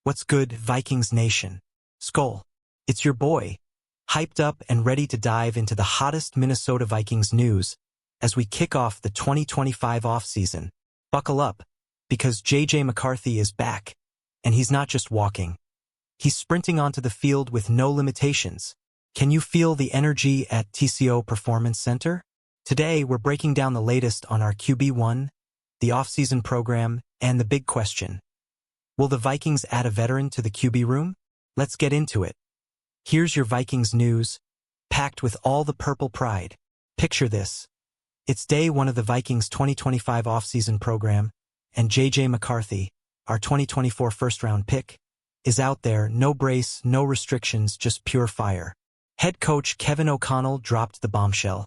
What's good, Vikings Nation? Skull, it's your boy, hyped up and ready to dive into the hottest Minnesota Vikings news as we kick off the 2025 offseason. Buckle up, because J.J. McCarthy is back, and he's not just walking. He's sprinting onto the field with no limitations. Can you feel the energy at TCO Performance Center? Today, we're breaking down the latest on our QB1, the offseason program, and the big question. Will the Vikings add a veteran to the QB room? Let's get into it. Here's your Vikings news, packed with all the purple pride. Picture this. It's day one of the Vikings 2025 offseason program, and J.J. McCarthy, our 2024 first-round pick, is out there, no brace, no restrictions, just pure fire. Head coach Kevin O'Connell dropped the bombshell.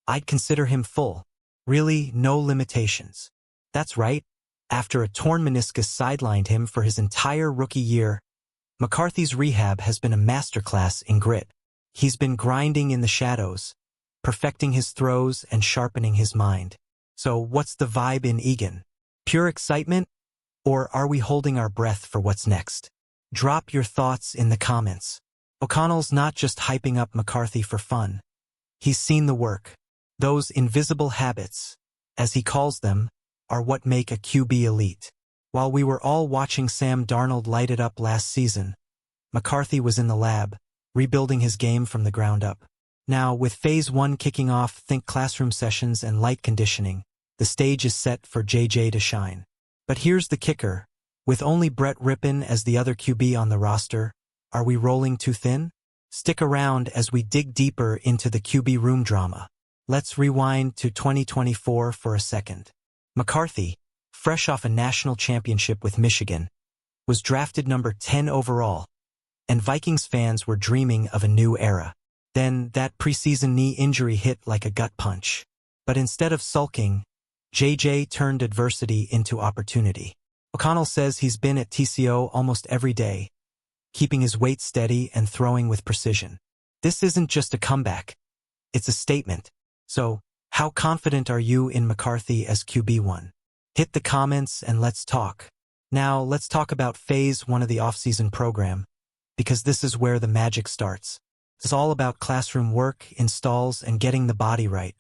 I'd consider him full. Really, no limitations. That's right. After a torn meniscus sidelined him for his entire rookie year, McCarthy's rehab has been a masterclass in grit. He's been grinding in the shadows, perfecting his throws and sharpening his mind. So what's the vibe in Egan? Pure excitement? Or are we holding our breath for what's next? Drop your thoughts in the comments. O'Connell's not just hyping up McCarthy for fun. He's seen the work. Those invisible habits, as he calls them, are what make a QB elite. While we were all watching Sam Darnold light it up last season, McCarthy was in the lab, rebuilding his game from the ground up. Now, with Phase 1 kicking off, think classroom sessions and light conditioning, the stage is set for JJ to shine. But here's the kicker. With only Brett Rypien as the other QB on the roster, are we rolling too thin? Stick around as we dig deeper into the QB room drama. Let's rewind to 2024 for a second. McCarthy, fresh off a national championship with Michigan, was drafted number 10 overall, and Vikings fans were dreaming of a new era. Then that preseason knee injury hit like a gut punch. But instead of sulking, JJ turned adversity into opportunity. O'Connell says he's been at TCO almost every day, keeping his weight steady and throwing with precision. This isn't just a comeback. It's a statement. So, how confident are you in McCarthy as QB1? Hit the comments and let's talk. Now, let's talk about Phase 1 of the offseason program, because this is where the magic starts. It's all about classroom work, installs, and getting the body right.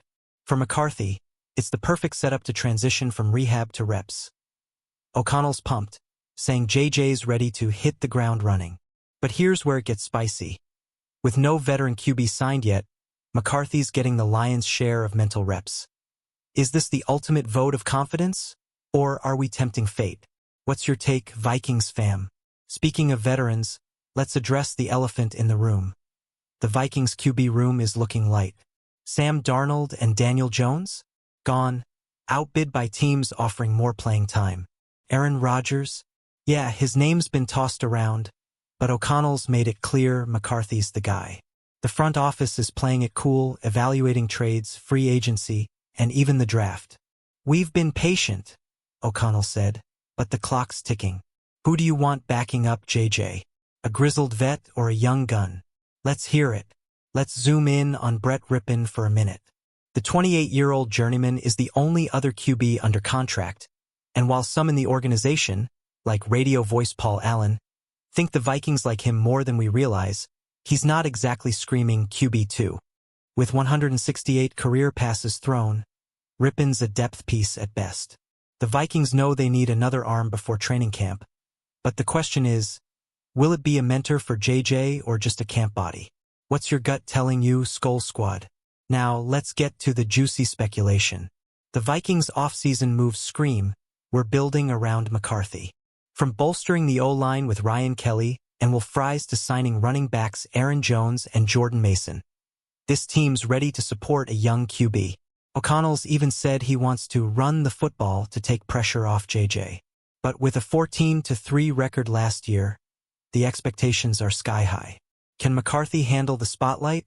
For McCarthy, it's the perfect setup to transition from rehab to reps. O'Connell's pumped, saying JJ's ready to hit the ground running. But here's where it gets spicy. With no veteran QB signed yet, McCarthy's getting the lion's share of mental reps. Is this the ultimate vote of confidence? Or are we tempting fate? What's your take, Vikings fam? Speaking of veterans, let's address the elephant in the room. The Vikings QB room is looking light. Sam Darnold and Daniel Jones? Gone, outbid by teams offering more playing time. Aaron Rodgers? Yeah, his name's been tossed around, but O'Connell's made it clear McCarthy's the guy. The front office is playing it cool, evaluating trades, free agency, and even the draft. We've been patient, O'Connell said, but the clock's ticking. Who do you want backing up JJ? A grizzled vet or a young gun? Let's hear it. Let's zoom in on Brett Rypien for a minute. The 28-year-old journeyman is the only other QB under contract, and while some in the organization, like radio voice Paul Allen, think the Vikings like him more than we realize, he's not exactly screaming QB2. With 168 career passes thrown, Rypien's a depth piece at best. The Vikings know they need another arm before training camp, but the question is, will it be a mentor for JJ or just a camp body? What's your gut telling you, Skull Squad? Now, let's get to the juicy speculation. The Vikings' offseason moves scream, we're building around McCarthy. From bolstering the O-line with Ryan Kelly and Will Fries to signing running backs Aaron Jones and Jordan Mason, this team's ready to support a young QB. O'Connell's even said he wants to run the football to take pressure off JJ. But with a 14-3 record last year, the expectations are sky high. Can McCarthy handle the spotlight?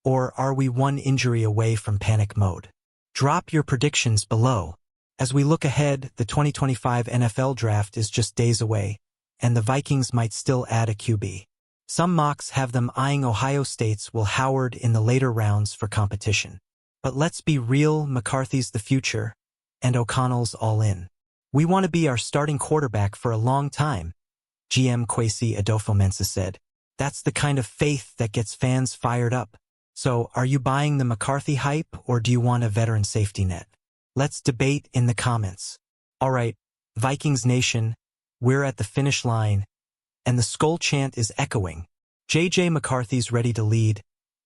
Or are we one injury away from panic mode? Drop your predictions below. As we look ahead, the 2025 NFL Draft is just days away, and the Vikings might still add a QB. Some mocks have them eyeing Ohio State's Will Howard in the later rounds for competition. But let's be real, McCarthy's the future, and O'Connell's all in. We want to be our starting quarterback for a long time, GM Kwesi Adolfo-Mensah said. That's the kind of faith that gets fans fired up. So, are you buying the McCarthy hype or do you want a veteran safety net? Let's debate in the comments. Alright, Vikings Nation, we're at the finish line, and the Skull chant is echoing. JJ McCarthy's ready to lead,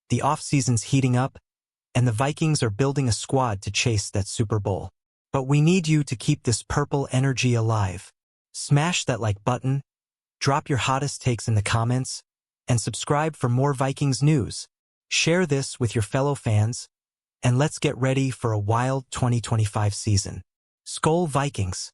the offseason's heating up, and the Vikings are building a squad to chase that Super Bowl. But we need you to keep this purple energy alive. Smash that like button, drop your hottest takes in the comments, and subscribe for more Vikings news. Share this with your fellow fans, and let's get ready for a wild 2025 season. Skol Vikings!